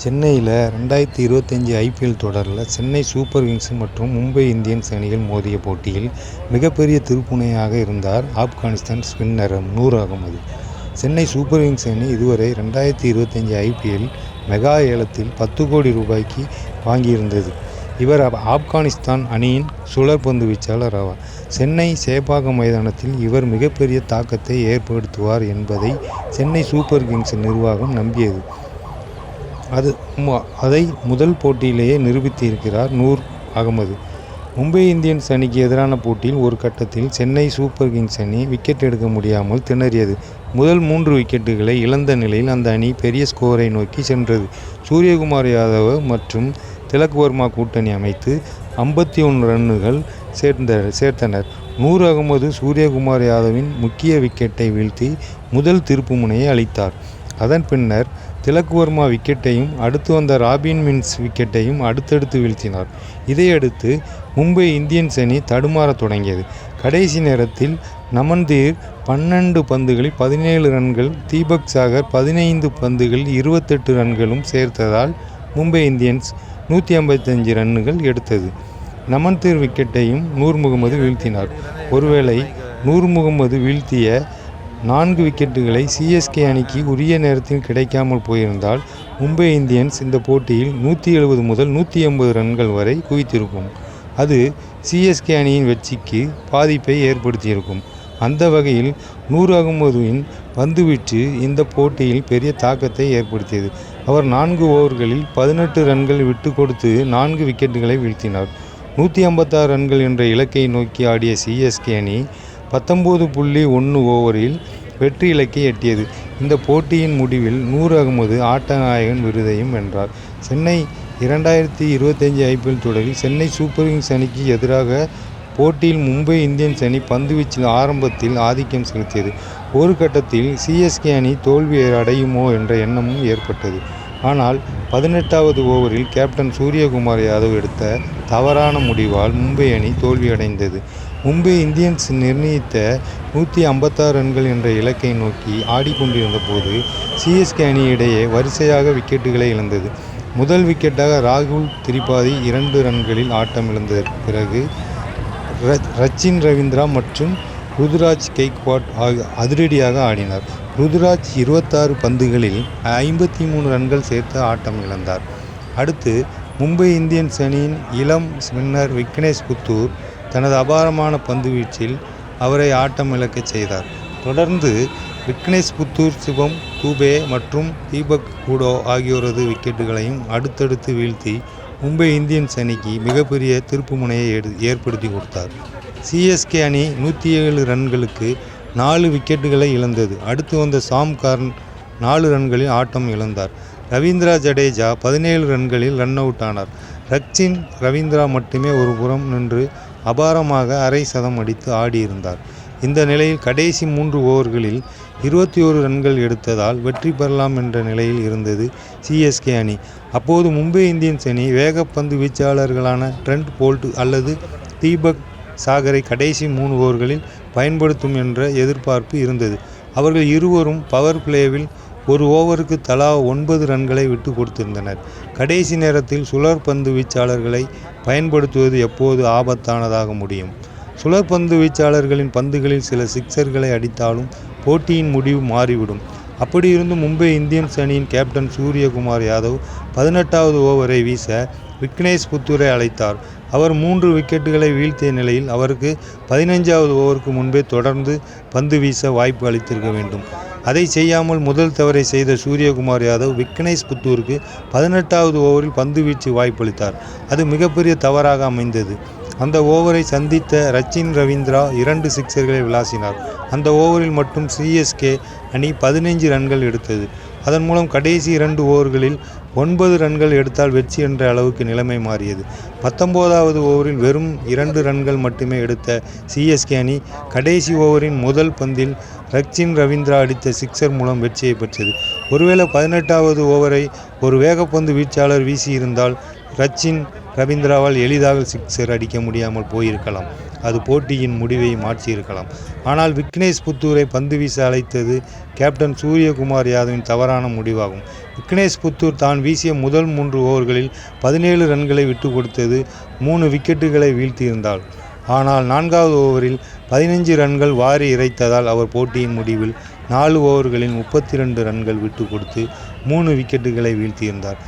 சென்னையில் 2025 ஐபிஎல் தொடரில் சென்னை சூப்பர் கிங்ஸ் மற்றும் மும்பை இந்தியன்ஸ் அணிகள் மோதிய போட்டியில் மிகப்பெரிய திருப்புமுனையாக இருந்தார் ஆப்கானிஸ்தான் ஸ்பின்னர் நூர் அகமது. சென்னை சூப்பர் கிங்ஸ் அணி இதுவரை 2025 ஐபிஎல் மெகா ஏலத்தில் 10 கோடி ரூபாய்க்கு வாங்கியிருந்தது. இவர் ஆப்கானிஸ்தான் அணியின் சுழற்பந்து வீச்சாளர் ஆவார். சென்னை சேப்பாக்கம் மைதானத்தில் இவர் மிகப்பெரிய தாக்கத்தை ஏற்படுத்துவார் என்பதை சென்னை சூப்பர் கிங்ஸ் நிர்வாகம் நம்பியது. அதை முதல் போட்டியிலேயே நிரூபித்திருக்கிறார் நூர் அகமது. மும்பை இந்தியன்ஸ் அணிக்கு எதிரான போட்டியில் ஒரு கட்டத்தில் சென்னை சூப்பர் கிங்ஸ் அணி விக்கெட் எடுக்க முடியாமல் திணறியது. முதல் 3 விக்கெட்டுகளை இழந்த நிலையில் அந்த அணி பெரிய ஸ்கோரை நோக்கி சென்றது. சூரியகுமார் யாதவ் மற்றும் திலக் வர்மா கூட்டணி அமைத்து 51 ரன்கள் சேர்த்தனர். நூர் அகமது சூரியகுமார் யாதவின் முக்கிய விக்கெட்டை வீழ்த்தி முதல் திருப்புமுனையை அளித்தார். அதன் பின்னர் திலக் வர்மா விக்கெட்டையும் அடுத்து வந்த ராபின் மின்ஸ் விக்கெட்டையும் அடுத்தடுத்து வீழ்த்தினார். இதையடுத்து மும்பை இந்தியன்ஸ் அணி தடுமாறத் தொடங்கியது. கடைசி நேரத்தில் நமன்தீர் 12 பந்துகளில் 17 ரன்கள், தீபக் சாகர் 15 பந்துகளில் 28 ரன்களும் சேர்த்ததால் மும்பை இந்தியன்ஸ் 155 ரன்கள் எடுத்தது. நமன்தீர் விக்கெட்டையும் நூர் முகமது வீழ்த்தினார். ஒருவேளை நூர் முகமது வீழ்த்திய 4 விக்கெட்டுகளை சிஎஸ்கே அணிக்கு உரிய நேரத்தில் கிடைக்காமல் போயிருந்தால் மும்பை இந்தியன்ஸ் இந்த போட்டியில் 170 முதல் 180 ரன்கள் வரை குவித்திருக்கும். அது சிஎஸ்கே அணியின் வெற்றிக்கு பாதிப்பை ஏற்படுத்தியிருக்கும். அந்த வகையில் நூர் அகமதுவின் பந்துவீச்சு இந்த போட்டியில் பெரிய தாக்கத்தை ஏற்படுத்தியது. அவர் 4 ஓவர்களில் 18 ரன்கள் விட்டு கொடுத்து 4 விக்கெட்டுகளை வீழ்த்தினார். 156 ரன்கள் என்ற இலக்கை நோக்கி ஆடிய சிஎஸ்கே அணி 19.1 ஓவரில் வெற்றி இலக்கை எட்டியது. இந்த போட்டியின் முடிவில் நூர் அகமது ஆட்டநாயகன் விருதையும் வென்றார். சென்னை 2025 ஐபிஎல் தொடரில் சென்னை சூப்பர் கிங்ஸ் அணிக்கு எதிராக போட்டியில் மும்பை இந்தியன்ஸ் அணி பந்துவீச்சில் ஆரம்பத்தில் ஆதிக்கம் செலுத்தியது. ஒரு கட்டத்தில் சிஎஸ்கே அணி தோல்வி அடையுமோ என்ற எண்ணமும் ஏற்பட்டது. ஆனால் 18வது ஓவரில் கேப்டன் சூரியகுமார் யாதவ் எடுத்த தவறான முடிவால் மும்பை அணி தோல்வியடைந்தது. மும்பை இந்தியன்ஸ் நிர்ணயித்த 156 ரன்கள் என்ற இலக்கை நோக்கி ஆடிக்கொண்டிருந்த போது சிஎஸ்கே அணியிடையே வரிசையாக விக்கெட்டுகளை இழந்தது. முதல் விக்கெட்டாக ராகுல் திரிபாதி 2 ரன்களில் ஆட்டம் இழந்த பிறகு ரச்சின் ரவீந்திரா மற்றும் ருதுராஜ் கெய்க்வாட் அதிரடியாக ஆடினார். ருதுராஜ் 26 பந்துகளில் 53 ரன்கள் சேர்த்து ஆட்டம் இழந்தார். அடுத்து மும்பை இந்தியன்ஸ் அணியின் இளம் ஸ்பின்னர் விக்னேஷ் புத்தூர் தனது அபாரமான பந்துவீச்சில் அவரை ஆட்டம் இழக்கச் செய்தார். தொடர்ந்து விக்னேஷ் புத்தூர், சிவம் தூபே மற்றும் தீபக் ஹூடா ஆகியோரது விக்கெட்டுகளையும் அடுத்தடுத்து வீழ்த்தி மும்பை இந்தியன்ஸ் அணிக்கு மிகப்பெரிய திருப்புமுனையை ஏற்படுத்தி கொடுத்தார். சிஎஸ்கே அணி 107 ரன்களுக்கு 4 விக்கெட்டுகளை இழந்தது. அடுத்து வந்த சாம் கார்ன் 4 ரன்களில் ஆட்டம் இழந்தார். ரவீந்திரா ஜடேஜா 17 ரன்களில் ரன் அவுட் ஆனார். ரச்சின் ரவீந்திரா மட்டுமே ஒரு புறம் நின்று அபாரமாக அரை சதம் அடித்து ஆடியிருந்தார். இந்த நிலையில் கடைசி 3 ஓவர்களில் 21 ரன்கள் எடுத்ததால் வெற்றி பெறலாம் என்ற நிலையில் இருந்தது சிஎஸ்கே அணி. அப்போது மும்பை இந்தியன்ஸ் அணி வேகப்பந்து வீச்சாளர்களான ட்ரெண்ட் போல்ட் அல்லது தீபக் சாகரை கடைசி 3 ஓவர்களில் பயன்படுத்தும் என்ற எதிர்பார்ப்பு இருந்தது. அவர்கள் இருவரும் பவர் பிளேவில் ஒரு ஓவருக்கு தலா 9 ரன்களை விட்டு கொடுத்திருந்தனர். கடைசி நேரத்தில் சுழற்பந்து வீச்சாளர்களை பயன்படுத்துவது எப்போது ஆபத்தானதாக முடியும். சுழற்பந்து வீச்சாளர்களின் பந்துகளில் சில சிக்சர்களை அடித்தாலும் போட்டியின் முடிவு மாறிவிடும். அப்படியிருந்தும் மும்பை இந்தியன்ஸ் அணியின் கேப்டன் சூரியகுமார் யாதவ் 18வது ஓவரை வீச விக்னேஷ் புத்தூரை அழைத்தார். அவர் 3 விக்கெட்டுகளை வீழ்த்திய நிலையில் அவருக்கு 15வது ஓவருக்கு முன்பே தொடர்ந்து பந்து வீச வாய்ப்பு அளித்திருக்க வேண்டும். அதை செய்யாமல் முதல் தவறை செய்த சூரியகுமார் யாதவ் விக்னேஷ் புத்தூருக்கு 18வது ஓவரில் பந்து வீச்சு வாய்ப்பளித்தார். அது மிகப்பெரிய தவறாக அமைந்தது. அந்த ஓவரை சந்தித்த ரச்சின் ரவீந்திரா 2 சிக்சர்களை விளாசினார். அந்த ஓவரில் மட்டும் சிஎஸ்கே அணி 15 ரன்கள் எடுத்தது. அதன் மூலம் கடைசி 2 ஓவர்களில் 9 ரன்கள் எடுத்தால் வெற்றி என்ற அளவுக்கு நிலைமை மாறியது. 19வது ஓவரில் வெறும் 2 ரன்கள் மட்டுமே எடுத்த சிஎஸ்கே அணி கடைசி ஓவரின் முதல் பந்தில் ரச்சின் ரவீந்திரா அடித்த சிக்சர் மூலம் வெற்றியை பெற்றது. ஒருவேளை 18வது ஓவரை ஒரு வேகப்பந்து வீச்சாளர் வீசியிருந்தால் ரச்சின் ரவீந்திராவால் எளிதாக சிக்சர் அடிக்க முடியாமல் போயிருக்கலாம். அது போட்டியின் முடிவை மாற்றியிருக்கலாம். ஆனால் விக்னேஷ் புத்தூரை பந்து வீச அழைத்தது கேப்டன் சூரியகுமார் யாதவின் தவறான முடிவாகும். விக்னேஷ் புத்தூர் தான் வீசிய முதல் 3 ஓவர்களில் 17 ரன்களை விட்டு கொடுத்தது 3 விக்கெட்டுகளை வீழ்த்தியிருந்தார். ஆனால் 4வது ஓவரில் 15 ரன்கள் வாரி இறைத்ததால் அவர் போட்டியின் முடிவில் 4 ஓவர்களில் 32 ரன்கள் விட்டு கொடுத்து 3 விக்கெட்டுகளை வீழ்த்தியிருந்தார்.